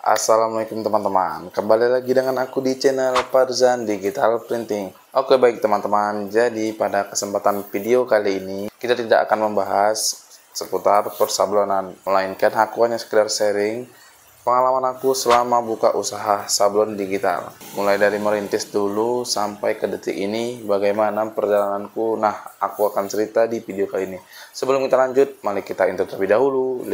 Assalamualaikum teman-teman, kembali lagi dengan aku di channel Farzan Digital Printing. Oke baik teman-teman, jadi pada kesempatan video kali ini kita tidak akan membahas seputar persablonan, melainkan aku hanya sekedar sharing pengalaman aku selama buka usaha sablon digital. Mulai dari merintis dulu sampai ke detik ini, bagaimana perjalananku. Nah, aku akan cerita di video kali ini. Sebelum kita lanjut, mari kita intro terlebih dahulu.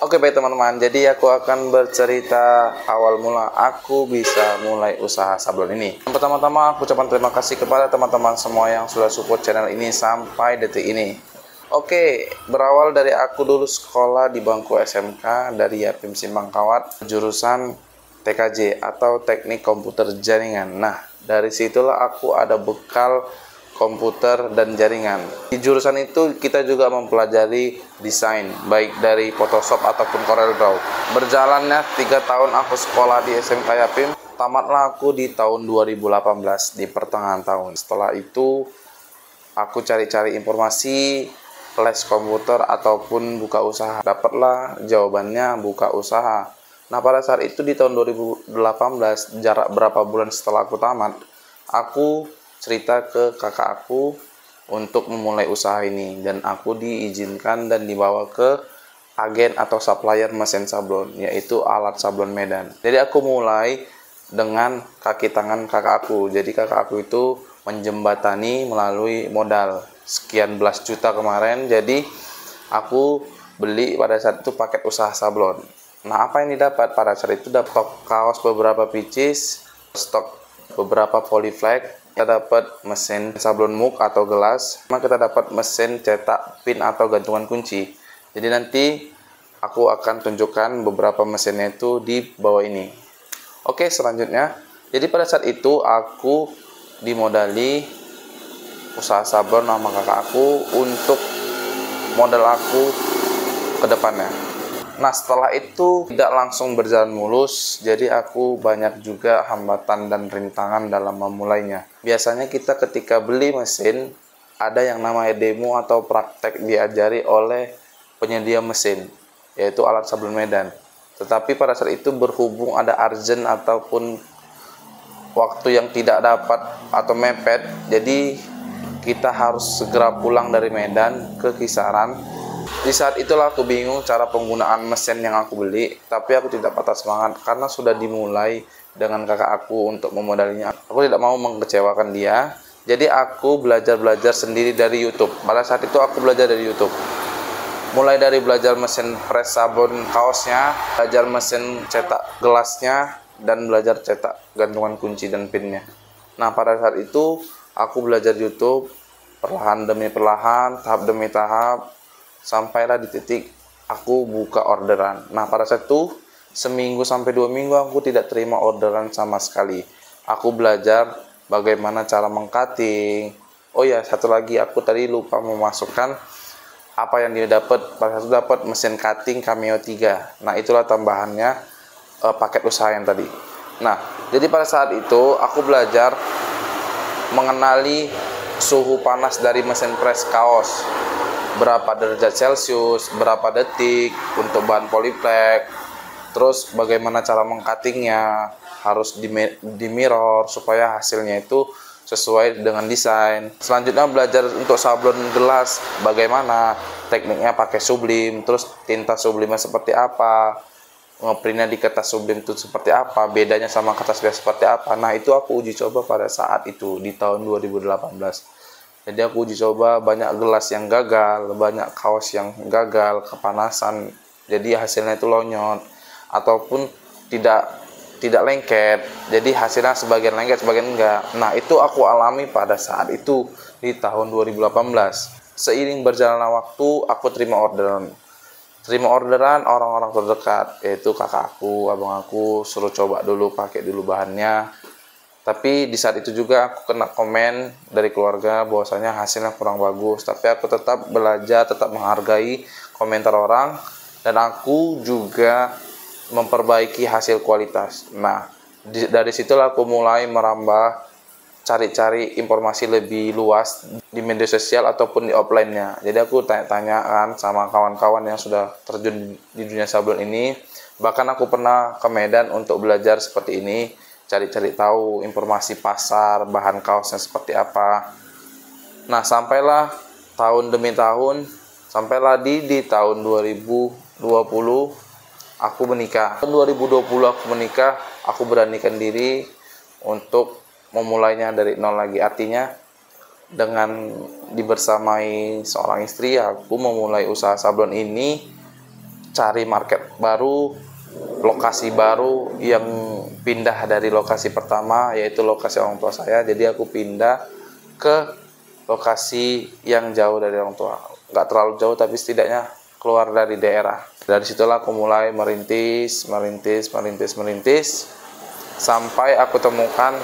Oke baik teman-teman, jadi aku akan bercerita awal mula aku bisa mulai usaha sablon ini. Pertama-tama aku ucapkan terima kasih kepada teman-teman semua yang sudah support channel ini sampai detik ini. Oke, berawal dari aku dulu sekolah di bangku SMK dari Yapim Simpang Kawat, jurusan TKJ atau Teknik Komputer Jaringan. Nah, dari situlah aku ada bekal komputer dan jaringan. Di jurusan itu kita juga mempelajari desain, baik dari Photoshop ataupun Corel Draw. Berjalannya 3 tahun aku sekolah di SMK Yapim, tamatlah aku di tahun 2018 di pertengahan tahun. Setelah itu aku cari-cari informasi les komputer ataupun buka usaha. Dapatlah jawabannya buka usaha. Nah, pada saat itu di tahun 2018, jarak berapa bulan setelah aku tamat, aku cerita ke kakak aku untuk memulai usaha ini, dan aku diizinkan dan dibawa ke agen atau supplier mesin sablon, yaitu alat sablon Medan. Jadi aku mulai dengan kaki tangan kakak aku. Jadi kakak aku itu menjembatani melalui modal sekian belas juta kemarin. Jadi aku beli pada saat itu paket usaha sablon. Nah, apa yang didapat pada saat itu? Dapat kaos beberapa pieces, stok beberapa polyflag, kita dapat mesin sablon mug atau gelas, kita dapat mesin cetak pin atau gantungan kunci. Jadi nanti aku akan tunjukkan beberapa mesinnya itu di bawah ini. Oke, selanjutnya, jadi pada saat itu aku dimodali usaha sablon sama kakak aku untuk modal aku ke depannya. Nah, setelah itu tidak langsung berjalan mulus, jadi aku banyak juga hambatan dan rintangan dalam memulainya. Biasanya kita ketika beli mesin, ada yang namanya demo atau praktek diajari oleh penyedia mesin, yaitu alat sablon Medan. Tetapi pada saat itu berhubung ada urgent ataupun waktu yang tidak dapat atau mepet, jadi kita harus segera pulang dari Medan ke Kisaran. Di saat itulah aku bingung cara penggunaan mesin yang aku beli, tapi aku tidak patah semangat karena sudah dimulai dengan kakak aku untuk memodalinya. Aku tidak mau mengecewakan dia, jadi aku belajar sendiri dari YouTube. Pada saat itu aku belajar dari YouTube. Mulai dari belajar mesin press sablon kaosnya, belajar mesin cetak gelasnya, dan belajar cetak gantungan kunci dan pinnya. Nah, pada saat itu aku belajar YouTube perlahan demi perlahan, tahap demi tahap, sampailah di titik aku buka orderan. Nah, pada saat itu seminggu sampai 2 minggu aku tidak terima orderan sama sekali. Aku belajar bagaimana cara mengcutting. Oh ya, satu lagi aku tadi lupa memasukkan apa yang dia dapat. Pada saat itu dapat mesin cutting Cameo 3. Nah, itulah tambahannya paket usaha yang tadi. Nah, jadi pada saat itu aku belajar mengenali suhu panas dari mesin press kaos, berapa derajat Celcius, berapa detik untuk bahan polyflag, terus bagaimana cara mengcuttingnya, harus di mirror supaya hasilnya itu sesuai dengan desain. Selanjutnya belajar untuk sablon gelas, bagaimana tekniknya pakai sublim, terus tinta sublimnya seperti apa, ngeprintnya di kertas sublim itu seperti apa, bedanya sama kertas biasa seperti apa. Nah, itu aku uji coba pada saat itu di tahun 2018. Jadi aku uji coba banyak gelas yang gagal, banyak kaos yang gagal, kepanasan. Jadi hasilnya itu lonyot ataupun tidak lengket. Jadi hasilnya sebagian lengket, sebagian enggak. Nah, itu aku alami pada saat itu di tahun 2018. Seiring berjalannya waktu, aku terima orderan orang-orang terdekat, yaitu kakak aku, abang aku, suruh coba dulu, pakai dulu bahannya. Tapi di saat itu juga aku kena komen dari keluarga bahwasanya hasilnya kurang bagus. Tapi aku tetap belajar, tetap menghargai komentar orang, dan aku juga memperbaiki hasil kualitas. Nah, Dari situlah aku mulai merambah, cari-cari informasi lebih luas di media sosial ataupun di offline-nya. Jadi aku tanya-tanya kan sama kawan-kawan yang sudah terjun di dunia sablon ini. Bahkan aku pernah ke Medan untuk belajar seperti ini, cari-cari tahu informasi pasar, bahan kaosnya seperti apa. Nah, sampailah tahun demi tahun, sampailah di tahun 2020 aku menikah. Tahun 2020 aku menikah, aku beranikan diri untuk memulainya dari nol lagi. Artinya dengan dibersamai seorang istri, aku memulai usaha sablon ini, cari market baru, lokasi baru yang pindah dari lokasi pertama, yaitu lokasi orang tua saya. Jadi aku pindah ke lokasi yang jauh dari orang tua. Nggak terlalu jauh, tapi setidaknya keluar dari daerah. Dari situlah aku mulai merintis, sampai aku temukan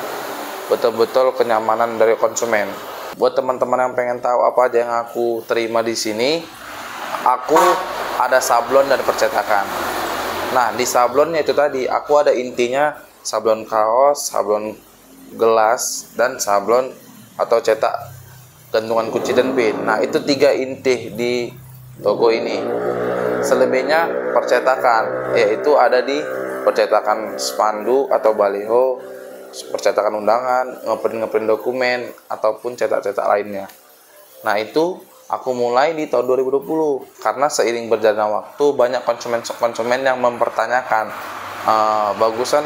betul-betul kenyamanan dari konsumen. Buat teman-teman yang pengen tahu apa aja yang aku terima di sini, aku ada sablon dan percetakan. Nah, di sablonnya itu tadi, aku ada intinya sablon kaos, sablon gelas, dan sablon atau cetak gantungan kunci dan pin. Nah, itu 3 inti di toko ini. Selebihnya percetakan, yaitu ada di percetakan spanduk atau baliho, percetakan undangan, ngeprint dokumen, ataupun cetak-cetak lainnya. Nah, itu aku mulai di tahun 2020 karena seiring berjalannya waktu banyak konsumen yang mempertanyakan, bagusan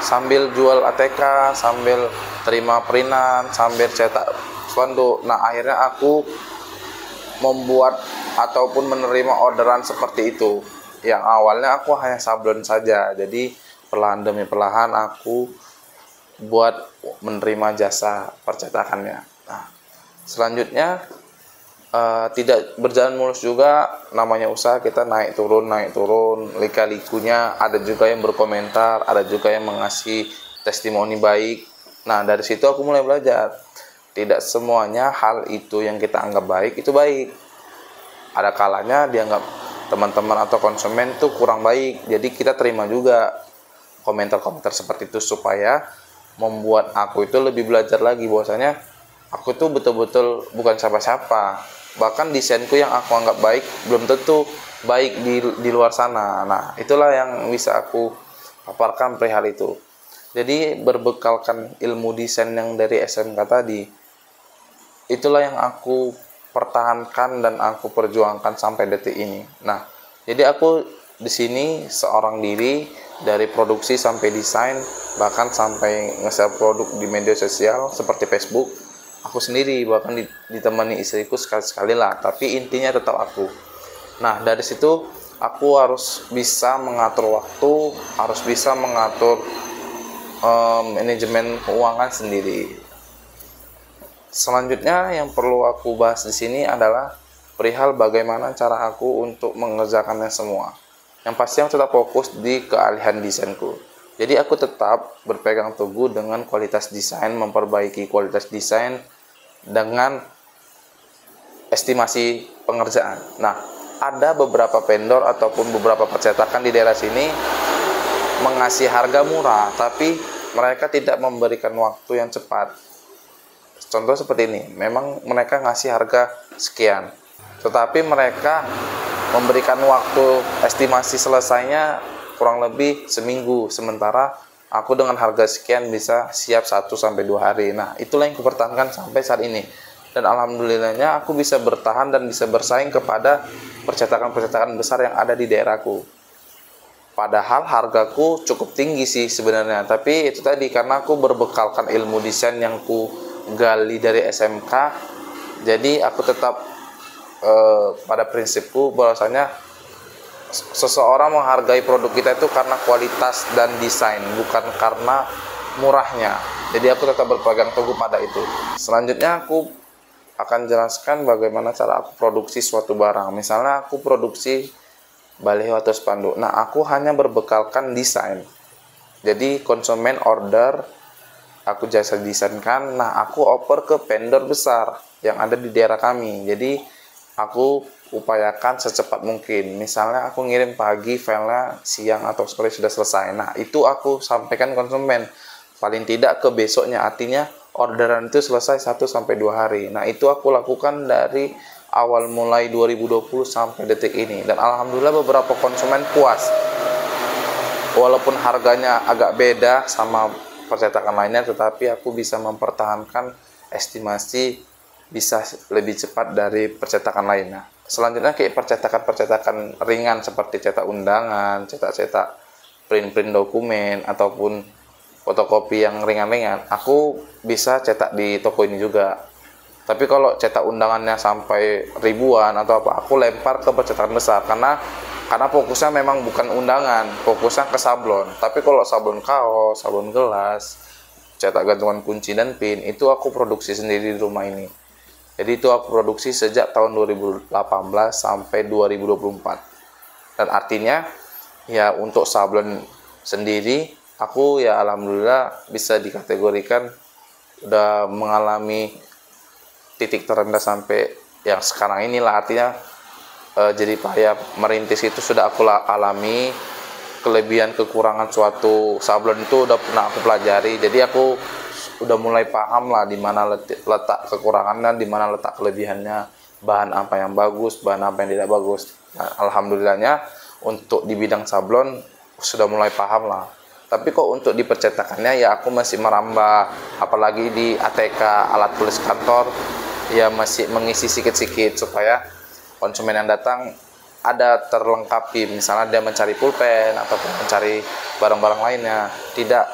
sambil jual ATK, sambil terima perintan, sambil cetak spanduk. Nah, akhirnya aku membuat ataupun menerima orderan seperti itu. Yang awalnya aku hanya sablon saja, jadi perlahan demi perlahan aku buat menerima jasa percetakannya. Nah, selanjutnya tidak berjalan mulus juga, namanya usaha, kita naik turun, lika-likunya. Ada juga yang berkomentar, ada juga yang mengasih testimoni baik. Nah, dari situ aku mulai belajar. Tidak semuanya hal itu yang kita anggap baik itu baik. Ada kalanya dianggap teman-teman atau konsumen tuh kurang baik. Jadi kita terima juga komentar-komentar seperti itu supaya membuat aku itu lebih belajar lagi bahwasanya aku tuh betul-betul bukan siapa-siapa. Bahkan desainku yang aku anggap baik belum tentu baik di luar sana. Nah, itulah yang bisa aku paparkan perihal itu. Jadi berbekalkan ilmu desain yang dari SMK tadi, itulah yang aku pertahankan dan aku perjuangkan sampai detik ini. Nah, jadi aku di sini seorang diri, dari produksi sampai desain, bahkan sampai nge-share produk di media sosial seperti Facebook, aku sendiri, bahkan ditemani istriku sekali-sekali lah, tapi intinya tetap aku. Nah, dari situ aku harus bisa mengatur waktu, harus bisa mengatur manajemen keuangan sendiri. Selanjutnya yang perlu aku bahas di sini adalah perihal bagaimana cara aku untuk mengerjakannya semua. Yang pasti aku tetap fokus di keahlian desainku. Jadi aku tetap berpegang teguh dengan kualitas desain, memperbaiki kualitas desain dengan estimasi pengerjaan. Nah, ada beberapa vendor ataupun beberapa percetakan di daerah sini mengasih harga murah, tapi mereka tidak memberikan waktu yang cepat. Contoh seperti ini, memang mereka ngasih harga sekian, tetapi mereka memberikan waktu estimasi selesainya kurang lebih seminggu, sementara aku dengan harga sekian bisa siap 1-2 hari. Nah, itulah yang kupertahankan sampai saat ini. Dan alhamdulillahnya aku bisa bertahan dan bisa bersaing kepada percetakan-percetakan besar yang ada di daerahku. Padahal hargaku cukup tinggi sih sebenarnya, tapi itu tadi karena aku berbekalkan ilmu desain yang ku gali dari SMK, jadi aku tetap pada prinsipku bahwasanya seseorang menghargai produk kita itu karena kualitas dan desain, bukan karena murahnya. Jadi aku tetap berpegang teguh pada itu. Selanjutnya aku akan jelaskan bagaimana cara aku produksi suatu barang. Misalnya aku produksi baliho atau spanduk. Nah, aku hanya berbekalkan desain. Jadi konsumen order, aku jasa desainkan. Nah, aku oper ke vendor besar yang ada di daerah kami. Jadi aku upayakan secepat mungkin. Misalnya aku ngirim pagi, filenya siang atau sore sudah selesai. Nah, itu aku sampaikan konsumen paling tidak ke besoknya. Artinya orderan itu selesai 1-2 hari. Nah, itu aku lakukan dari awal mulai 2020 sampai detik ini. Dan alhamdulillah beberapa konsumen puas. Walaupun harganya agak beda sama percetakan lainnya, tetapi aku bisa mempertahankan estimasi bisa lebih cepat dari percetakan lainnya. Selanjutnya kayak percetakan-percetakan ringan seperti cetak undangan, cetak-cetak print-print dokumen, ataupun fotokopi yang ringan-ringan, aku bisa cetak di toko ini juga. Tapi kalau cetak undangannya sampai ribuan atau apa, aku lempar ke percetakan besar karena fokusnya memang bukan undangan, fokusnya ke sablon. Tapi kalau sablon kaos, sablon gelas, cetak gantungan kunci dan pin, itu aku produksi sendiri di rumah ini. Jadi itu aku produksi sejak tahun 2018 sampai 2024. Dan artinya ya untuk sablon sendiri aku ya alhamdulillah bisa dikategorikan udah mengalami titik terendah sampai yang sekarang inilah. Artinya jadi payah merintis itu sudah aku alami. Kelebihan kekurangan suatu sablon itu udah pernah aku pelajari. Jadi aku udah mulai paham lah di mana letak kekurangannya, di mana letak kelebihannya, bahan apa yang bagus, bahan apa yang tidak bagus. Nah, alhamdulillahnya untuk di bidang sablon sudah mulai paham lah. Tapi kok untuk di percetakannya ya aku masih merambah, apalagi di ATK alat tulis kantor ya masih mengisi sikit-sikit supaya konsumen yang datang ada terlengkapi. Misalnya dia mencari pulpen ataupun mencari barang-barang lainnya, tidak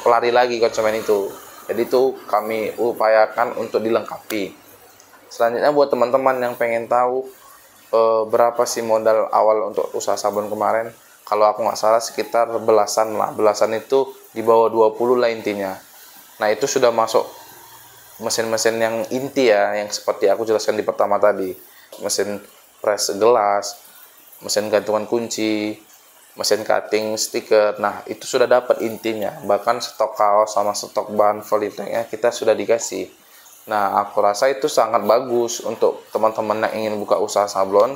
lari lagi konsumen itu. Jadi itu kami upayakan untuk dilengkapi. Selanjutnya buat teman-teman yang pengen tahu berapa sih modal awal untuk usaha sablon kemarin, kalau aku nggak salah sekitar belasan lah. Belasan itu di bawah 20 lah intinya. Nah itu sudah masuk mesin-mesin yang inti ya, yang seperti aku jelaskan di pertama tadi. Mesin press gelas, mesin gantungan kunci, mesin cutting stiker. Nah itu sudah dapat intinya. Bahkan stok kaos sama stok bahan volitengnya kita sudah dikasih. Nah aku rasa itu sangat bagus untuk teman-teman yang ingin buka usaha sablon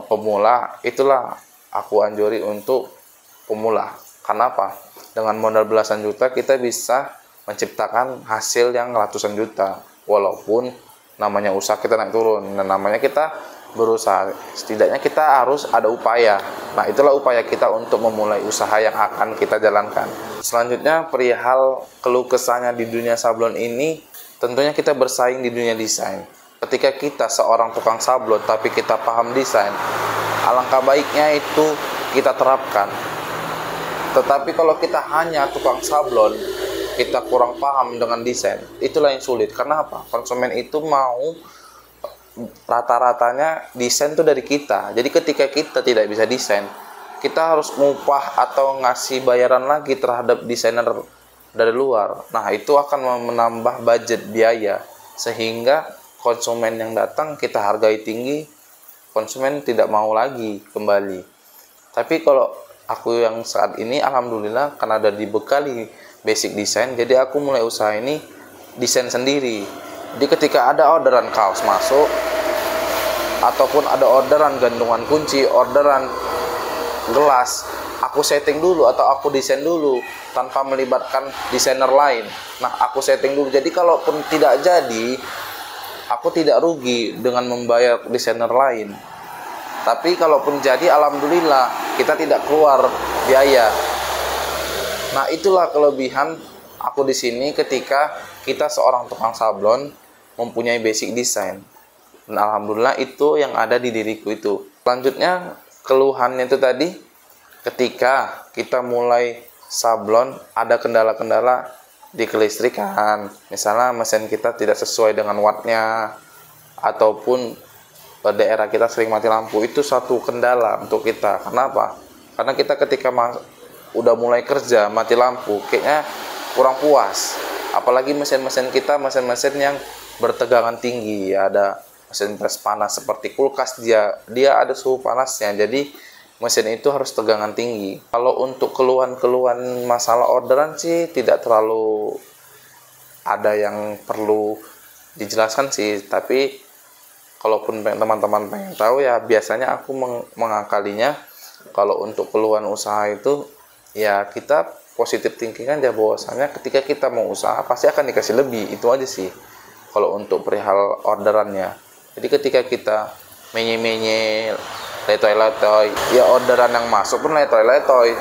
pemula. Itulah aku anjuri untuk pemula. Kenapa? Dengan modal belasan juta kita bisa menciptakan hasil yang ratusan juta. Walaupun namanya usaha kita naik turun, dan namanya kita berusaha, setidaknya kita harus ada upaya. Nah itulah upaya kita untuk memulai usaha yang akan kita jalankan. Selanjutnya perihal keluh kesahnya di dunia sablon ini, tentunya kita bersaing di dunia desain. Ketika kita seorang tukang sablon tapi kita paham desain, alangkah baiknya itu kita terapkan. Tetapi kalau kita hanya tukang sablon, kita kurang paham dengan desain, itulah yang sulit. Karena apa? Konsumen itu mau rata-ratanya desain itu dari kita. Jadi ketika kita tidak bisa desain, kita harus mupah atau ngasih bayaran lagi terhadap desainer dari luar. Nah itu akan menambah budget biaya, sehingga konsumen yang datang kita hargai tinggi, konsumen tidak mau lagi kembali. Tapi kalau aku yang saat ini alhamdulillah karena ada dibekali basic desain, jadi aku mulai usaha ini desain sendiri. Jadi ketika ada orderan kaos masuk, ataupun ada orderan gantungan kunci, orderan gelas, aku setting dulu atau aku desain dulu tanpa melibatkan desainer lain. Nah aku setting dulu, jadi kalaupun tidak jadi, aku tidak rugi dengan membayar desainer lain. Tapi kalaupun jadi, alhamdulillah kita tidak keluar biaya. Nah itulah kelebihan aku di sini ketika kita seorang tukang sablon mempunyai basic design. Dan alhamdulillah itu yang ada di diriku itu. Selanjutnya keluhannya itu tadi, ketika kita mulai sablon ada kendala-kendala di kelistrikan. Misalnya mesin kita tidak sesuai dengan wattnya, ataupun daerah kita sering mati lampu. Itu satu kendala untuk kita. Kenapa? Karena kita ketika udah mulai kerja mati lampu, kayaknya kurang puas. Apalagi mesin-mesin kita mesin-mesin yang bertegangan tinggi. Ada mesin press panas seperti kulkas, dia ada suhu panasnya. Jadi mesin itu harus tegangan tinggi. Kalau untuk keluhan-keluhan masalah orderan sih tidak terlalu ada yang perlu dijelaskan sih. Tapi Kalaupun teman-teman pengen tahu ya, biasanya aku mengakalinya kalau untuk keluhan usaha itu ya kita positif thinking aja, bahwasanya ketika kita mau usaha pasti akan dikasih lebih, itu aja sih kalau untuk perihal orderannya. Jadi ketika kita menye-menye letoy-letoy, ya orderan yang masuk pun letoy-letoy.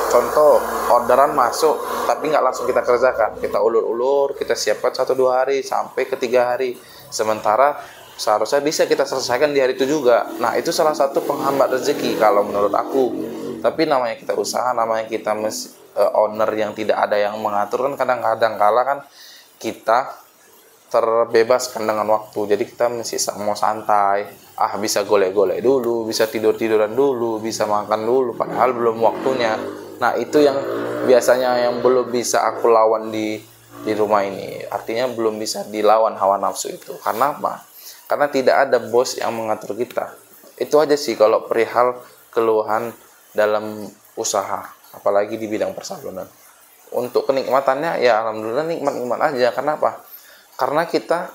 Contoh, orderan masuk tapi nggak langsung kita kerjakan, kita ulur-ulur, kita siapkan 1-2 hari sampai ke 3 hari, sementara seharusnya bisa kita selesaikan di hari itu juga. Nah, itu salah satu penghambat rezeki kalau menurut aku. Tapi namanya kita usaha, namanya kita owner yang tidak ada yang mengatur, kan kadang-kadang kala kan kita terbebaskan dengan waktu. Jadi kita mesti mau santai, bisa golek-golek dulu, bisa tidur-tiduran dulu, bisa makan dulu, padahal belum waktunya. Nah, itu yang biasanya yang belum bisa aku lawan di rumah ini. Artinya belum bisa dilawan hawa nafsu itu. Karena apa? Karena tidak ada bos yang mengatur kita. Itu aja sih kalau perihal keluhan dalam usaha, apalagi di bidang persablonan. Untuk kenikmatannya ya alhamdulillah nikmat-nikmat aja. Kenapa? Karena kita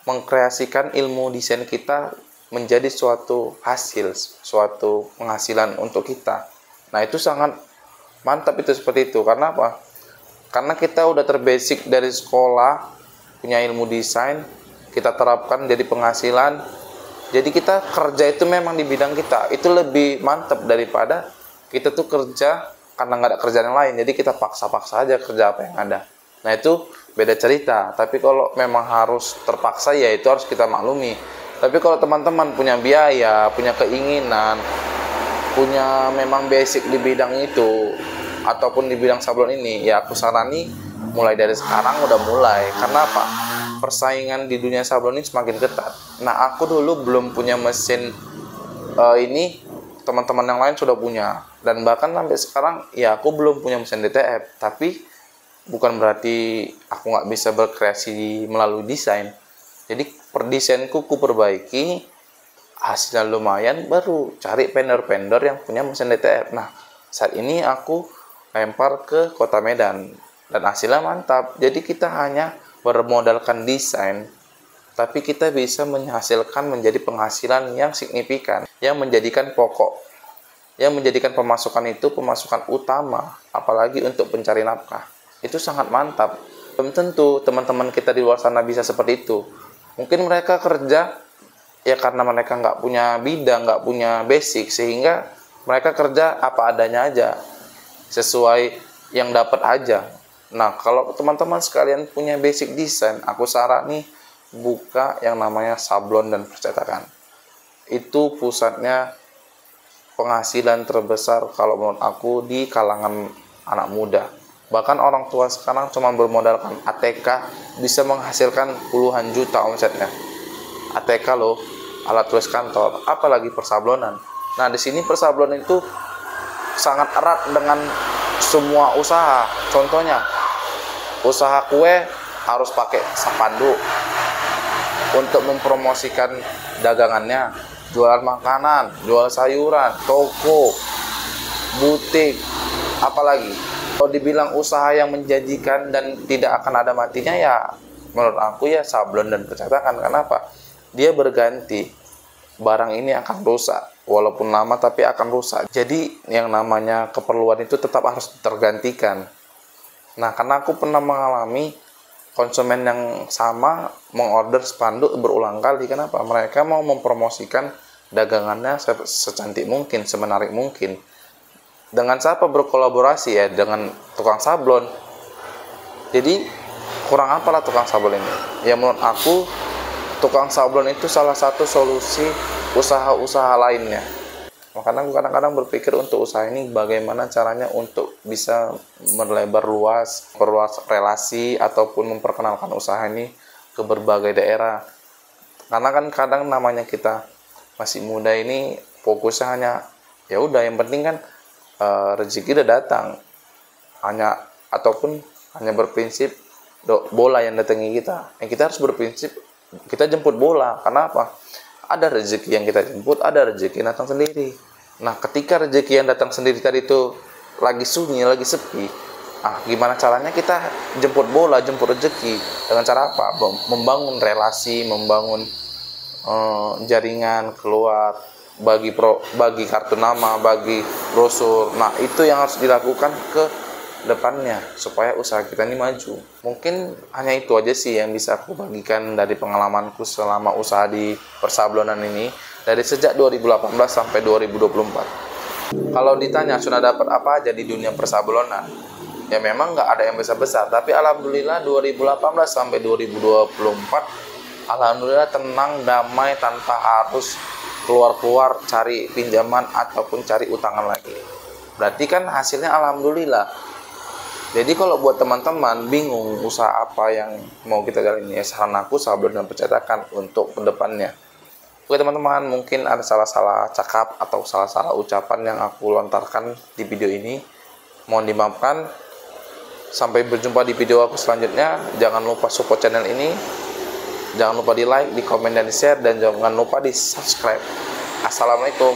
mengkreasikan ilmu desain kita menjadi suatu hasil, suatu penghasilan untuk kita. Nah, itu sangat mantap itu seperti itu. Karena apa? Karena kita udah terbasic dari sekolah, punya ilmu desain, kita terapkan jadi penghasilan. Jadi kita kerja itu memang di bidang kita. Itu lebih mantap daripada kita tuh kerja karena nggak ada kerjaan yang lain. Jadi kita paksa-paksa aja kerja apa yang ada. Nah, itu beda cerita. Tapi kalau memang harus terpaksa ya itu harus kita maklumi. Tapi kalau teman-teman punya biaya, punya keinginan, punya memang basic di bidang itu ataupun di bidang sablon ini, ya aku sarani mulai dari sekarang udah mulai. Karena apa? Persaingan di dunia sablon ini semakin ketat. Nah, aku dulu belum punya mesin ini, teman-teman yang lain sudah punya, dan bahkan sampai sekarang ya aku belum punya mesin DTF. Tapi bukan berarti aku nggak bisa berkreasi melalui desain. Jadi perdesainku ku perbaiki, hasilnya lumayan, baru cari vendor-vendor yang punya mesin DTF. Nah, saat ini aku lempar ke Kota Medan dan hasilnya mantap. Jadi kita hanya bermodalkan desain, tapi kita bisa menghasilkan menjadi penghasilan yang signifikan, yang menjadikan pokok, yang menjadikan pemasukan itu pemasukan utama, apalagi untuk pencari nafkah. Itu sangat mantap. Belum tentu teman-teman kita di luar sana bisa seperti itu. Mungkin mereka kerja ya karena mereka nggak punya bidang, nggak punya basic, sehingga mereka kerja apa adanya aja, sesuai yang dapat aja. Nah, kalau teman-teman sekalian punya basic desain, aku sarani buka yang namanya sablon dan percetakan. Itu pusatnya penghasilan terbesar kalau menurut aku di kalangan anak muda. Bahkan orang tua sekarang cuma bermodalkan ATK bisa menghasilkan puluhan juta omsetnya. ATK loh, alat tulis kantor, apalagi persablonan. Nah, di sini persablonan itu sangat erat dengan semua usaha. Contohnya, usaha kue harus pakai spanduk untuk mempromosikan dagangannya, jualan makanan, jual sayuran, toko, butik, apalagi. Kalau dibilang usaha yang menjanjikan dan tidak akan ada matinya, ya menurut aku ya sablon dan percetakan. Kenapa? Dia berganti. Barang ini akan rusak, walaupun lama tapi akan rusak. Jadi yang namanya keperluan itu tetap harus tergantikan. Nah, karena aku pernah mengalami konsumen yang sama mengorder spanduk berulang kali. Kenapa? Mereka mau mempromosikan dagangannya secantik mungkin, semenarik mungkin. Dengan siapa berkolaborasi ya? Dengan tukang sablon. Jadi kurang apalah tukang sablon ini? Ya menurut aku tukang sablon itu salah satu solusi usaha-usaha lainnya. Makanya aku kadang-kadang berpikir untuk usaha ini bagaimana caranya untuk bisa melebar luas, perluas relasi ataupun memperkenalkan usaha ini ke berbagai daerah. Karena kan kadang namanya kita masih muda ini fokusnya hanya ya udah yang penting kan rezeki udah datang, ataupun hanya berprinsip bola yang datangi kita. Kita harus berprinsip kita jemput bola. Karena apa? Ada rezeki yang kita jemput, ada rezeki yang datang sendiri. Nah, ketika rezeki yang datang sendiri tadi itu lagi sunyi, lagi sepi, gimana caranya kita jemput bola, jemput rezeki? Dengan cara apa? Membangun relasi, membangun jaringan keluar, bagi kartu nama, bagi brosur. Nah, itu yang harus dilakukan ke depannya supaya usaha kita ini maju. Mungkin hanya itu aja sih yang bisa aku bagikan dari pengalamanku selama usaha di persablonan ini dari sejak 2018 sampai 2024. Kalau ditanya sudah dapat apa aja di dunia persablonan, ya memang nggak ada yang besar-besar, tapi alhamdulillah 2018 sampai 2024 alhamdulillah tenang, damai, tanpa harus keluar-keluar cari pinjaman ataupun cari utangan lagi. Berarti kan hasilnya alhamdulillah. Jadi kalau buat teman-teman bingung usaha apa yang mau kita jalani, ya saran aku sablon dan percetakan untuk kedepannya. Oke teman-teman, mungkin ada salah-salah cakap atau salah-salah ucapan yang aku lontarkan di video ini. Mohon dimaafkan. Sampai berjumpa di video aku selanjutnya. Jangan lupa support channel ini. Jangan lupa di like, di komen, dan di share. Dan jangan lupa di subscribe. Assalamualaikum.